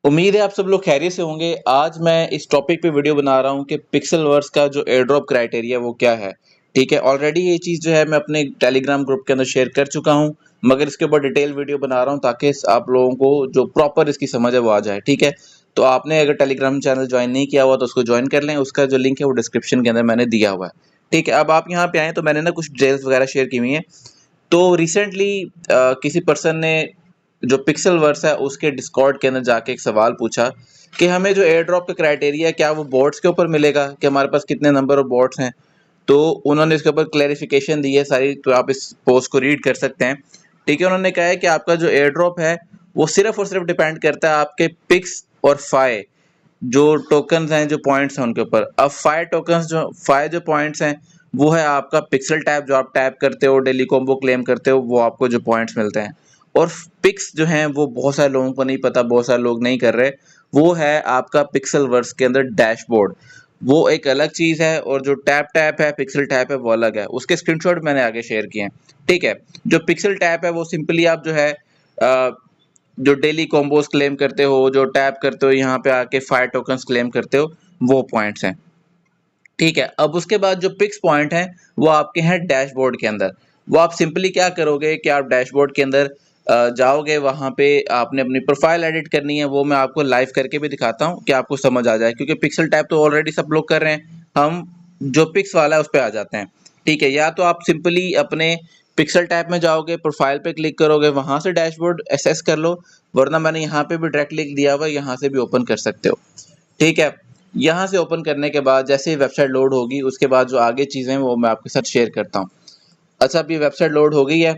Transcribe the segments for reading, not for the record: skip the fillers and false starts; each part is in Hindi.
उम्मीद है आप सब लोग खैरियत से होंगे। आज मैं इस टॉपिक पे वीडियो बना रहा हूँ कि पिक्सेलवर्स का जो एयर ड्रॉप क्राइटेरिया वो क्या है। ठीक है, ऑलरेडी ये चीज़ जो है मैं अपने टेलीग्राम ग्रुप के अंदर शेयर कर चुका हूँ, मगर इसके ऊपर डिटेल वीडियो बना रहा हूँ ताकि आप लोगों को जो प्रॉपर इसकी समझ है वो आ जाए। ठीक है, तो आपने अगर टेलीग्राम चैनल ज्वाइन नहीं किया हुआ तो उसको ज्वाइन कर लें, उसका जो लिंक है वो डिस्क्रिप्शन के अंदर मैंने दिया हुआ है। ठीक है, अब आप यहाँ पे आए तो मैंने ना कुछ डिटेल्स वगैरह शेयर की हुई है। तो रिसेंटली किसी पर्सन ने जो पिक्सेलवर्स है उसके डिस्कॉर्ड के अंदर जाके एक सवाल पूछा कि हमें जो एयर ड्रॉप का क्राइटेरिया है क्या वो बोट्स के ऊपर मिलेगा, कि हमारे पास कितने नंबर ऑफ बोट्स हैं। तो उन्होंने इसके ऊपर क्लैरिफिकेशन दी है सारी, तो आप इस पोस्ट को रीड कर सकते हैं। ठीक है, उन्होंने कहा है कि आपका जो एयर ड्रॉप है वो सिर्फ और सिर्फ डिपेंड करता है आपके पिक्स और फाई जो टोकन्स हैं, जो पॉइंट्स हैं उनके ऊपर। अब फाई जो पॉइंट्स हैं वो है आपका पिक्सल टैप, जो आप टैप करते हो, डेली कॉम्बो क्लेम करते हो, वो आपको जो पॉइंट्स मिलते हैं। और पिक्स जो हैं वो बहुत सारे लोगों को नहीं पता, बहुत सारे लोग नहीं कर रहे, वो है आपका पिक्सेलवर्स के अंदर डैशबोर्ड, वो एक अलग चीज़ है। और जो टैप टैप है, पिक्सल टैप है, वो अलग है। उसके स्क्रीनशॉट मैंने आगे शेयर किए हैं। ठीक है, जो पिक्सल टैप है वो सिंपली आप जो है जो डेली कॉम्बोज क्लेम करते हो, जो टैप करते हो, यहाँ पे आके फायर टोकन्स क्लेम करते हो, वो पॉइंट्स हैं। ठीक है, अब उसके बाद जो पिक्स पॉइंट हैं वो आपके हैं डैशबोर्ड के अंदर। वो आप सिंपली क्या करोगे कि आप डैशबोर्ड के अंदर जाओगे, वहाँ पे आपने अपनी प्रोफाइल एडिट करनी है। वो मैं आपको लाइव करके भी दिखाता हूँ कि आपको समझ आ जाए, क्योंकि पिक्सल टैप तो ऑलरेडी सब लोग कर रहे हैं, हम जो पिक्स वाला है उस पर आ जाते हैं। ठीक है, या तो आप सिंपली अपने पिक्सल टैप में जाओगे, प्रोफाइल पे क्लिक करोगे, वहाँ से डैशबोर्ड एक्सेस कर लो, वरना मैंने यहाँ पे भी डायरेक्ट लिंक दिया हुआ है, यहाँ से भी ओपन कर सकते हो। ठीक है, यहाँ से ओपन करने के बाद जैसे ही वेबसाइट लोड होगी उसके बाद जो आगे चीज़ें हैं वो मैं आपके साथ शेयर करता हूँ। अच्छा, अब ये वेबसाइट लोड हो गई है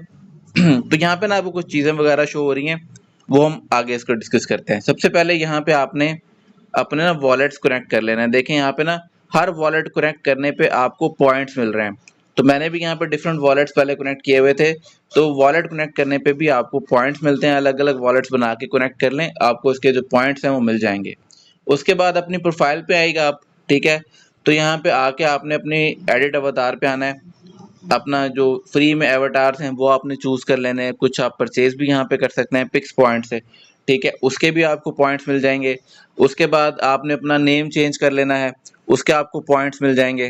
तो यहाँ पे ना आपको कुछ चीज़ें वगैरह शो हो रही हैं, वो हम आगे इसको डिस्कस करते हैं। सबसे पहले यहाँ पे आपने अपने ना वॉलेट्स कनेक्ट कर लेना है। देखें यहाँ पे ना हर वॉलेट कनेक्ट करने पे आपको पॉइंट्स मिल रहे हैं। तो मैंने भी यहाँ पे डिफरेंट वॉलेट्स पहले कनेक्ट किए हुए थे, तो वॉलेट कनेक्ट करने पे भी आपको पॉइंट्स मिलते हैं। अलग अलग वॉलेट्स बना के कनेक्ट कर लें, आपको इसके जो पॉइंट्स हैं वो मिल जाएंगे। उसके बाद अपनी प्रोफाइल पे आएगा आप। ठीक है, तो यहाँ पे आके आपने अपनी एडिट अवतार पे आना है। अपना जो फ्री में एवटार्स हैं वो आपने चूज कर लेने हैं। कुछ आप परचेज भी यहाँ पे कर सकते हैं पिक्स पॉइंट से। ठीक है, उसके भी आपको पॉइंट्स मिल जाएंगे। उसके बाद आपने अपना नेम चेंज कर लेना है, उसके आपको पॉइंट्स मिल जाएंगे।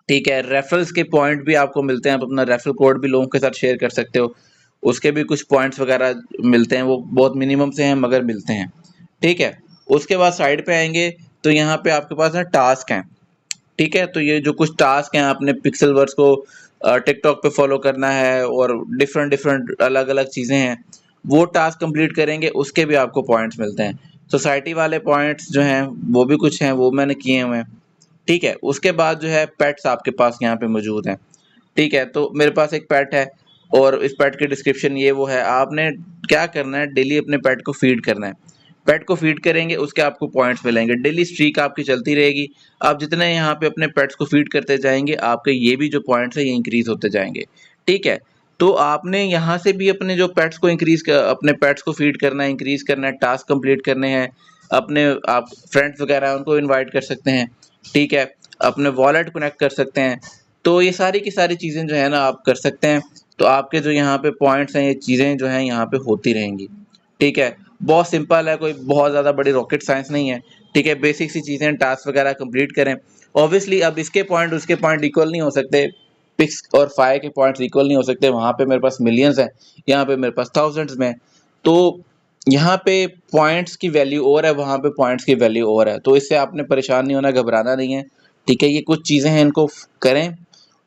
ठीक है, रेफरल्स के पॉइंट भी आपको मिलते हैं, आप अपना रेफरल कोड भी लोगों के साथ शेयर कर सकते हो, उसके भी कुछ पॉइंट्स वगैरह मिलते हैं, वो बहुत मिनिमम से हैं मगर मिलते हैं। ठीक है, उसके बाद साइड पे आएंगे तो यहाँ पे आपके पास ना टास्क हैं। ठीक है, तो ये जो कुछ टास्क हैं, आपने पिक्सेलवर्स को टिकटॉक पे फॉलो करना है और डिफरेंट डिफरेंट अलग अलग चीज़ें हैं, वो टास्क कंप्लीट करेंगे उसके भी आपको पॉइंट्स मिलते हैं। सोसाइटी वाले पॉइंट्स जो हैं वो भी कुछ हैं, वो मैंने किए हुए हैं। ठीक है, उसके बाद जो है पेट्स आपके पास यहाँ पे मौजूद हैं। ठीक है, तो मेरे पास एक पेट है और इस पेट की डिस्क्रिप्शन ये वो है। आपने क्या करना है, डेली अपने पेट को फीड करना है। पेट को फीड करेंगे उसके आपको पॉइंट्स मिलेंगे, डेली स्ट्रीक आपकी चलती रहेगी। आप जितने यहाँ पे अपने पेट्स को फीड करते जाएंगे, आपके ये भी जो पॉइंट्स है ये इंक्रीज होते जाएंगे। ठीक है, तो आपने यहाँ से भी अपने जो पेट्स को अपने पेट्स को फीड करना है, इंक्रीज करना है, टास्क कंप्लीट करने हैं। अपने आप फ्रेंड्स वगैरह उनको इन्वाइट कर सकते हैं। ठीक है, अपने वॉलेट कनेक्ट कर सकते हैं। तो ये सारी की सारी चीज़ें जो है ना आप कर सकते हैं। तो आपके जो यहाँ पे पॉइंट्स हैं, ये चीज़ें जो हैं यहाँ पे होती रहेंगी। ठीक है, बहुत सिंपल है, कोई बहुत ज़्यादा बड़ी रॉकेट साइंस नहीं है। ठीक है, बेसिक सी चीज़ें, टास्क वगैरह कंप्लीट करें। ऑब्वियसली अब इसके पॉइंट उसके पॉइंट इक्वल नहीं हो सकते, पिक्स और फाई के पॉइंट्स इक्वल नहीं हो सकते। वहाँ पे मेरे पास मिलियंस हैं, यहाँ पे मेरे पास थाउजेंड्स में। तो यहाँ पे पॉइंट्स की वैल्यू और है, वहाँ पे पॉइंट्स की वैल्यू और है। तो इससे आपने परेशान नहीं होना, घबराना नहीं है। ठीक है, ये कुछ चीज़ें हैं, इनको करें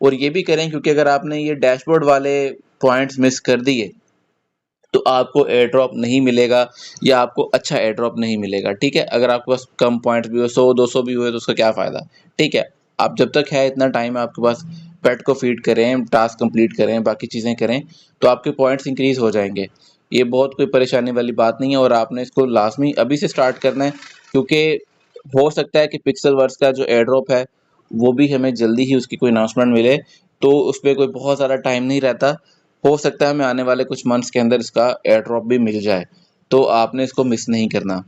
और ये भी करें, क्योंकि अगर आपने ये डैशबोर्ड वाले पॉइंट्स मिस कर दिए तो आपको एयर ड्रॉप नहीं मिलेगा, या आपको अच्छा एयर ड्रॉप नहीं मिलेगा। ठीक है, अगर आपके पास कम पॉइंट्स भी हो, 100-200 भी हुए, तो उसका क्या फ़ायदा। ठीक है, आप जब तक है इतना टाइम है आपके पास, पेट को फीड करें, टास्क कंप्लीट करें, बाकी चीज़ें करें, तो आपके पॉइंट्स इंक्रीज हो जाएंगे। ये बहुत कोई परेशानी वाली बात नहीं है, और आपने इसको लाजमी अभी से स्टार्ट करना है, क्योंकि हो सकता है कि पिक्सेलवर्स का जो एयर ड्रॉप है वो भी हमें जल्दी ही उसकी कोई अनाउंसमेंट मिले, तो उस पर कोई बहुत ज़्यादा टाइम नहीं रहता। हो सकता है हमें आने वाले कुछ मंथ्स के अंदर इसका एयर ड्रॉप भी मिल जाए, तो आपने इसको मिस नहीं करना।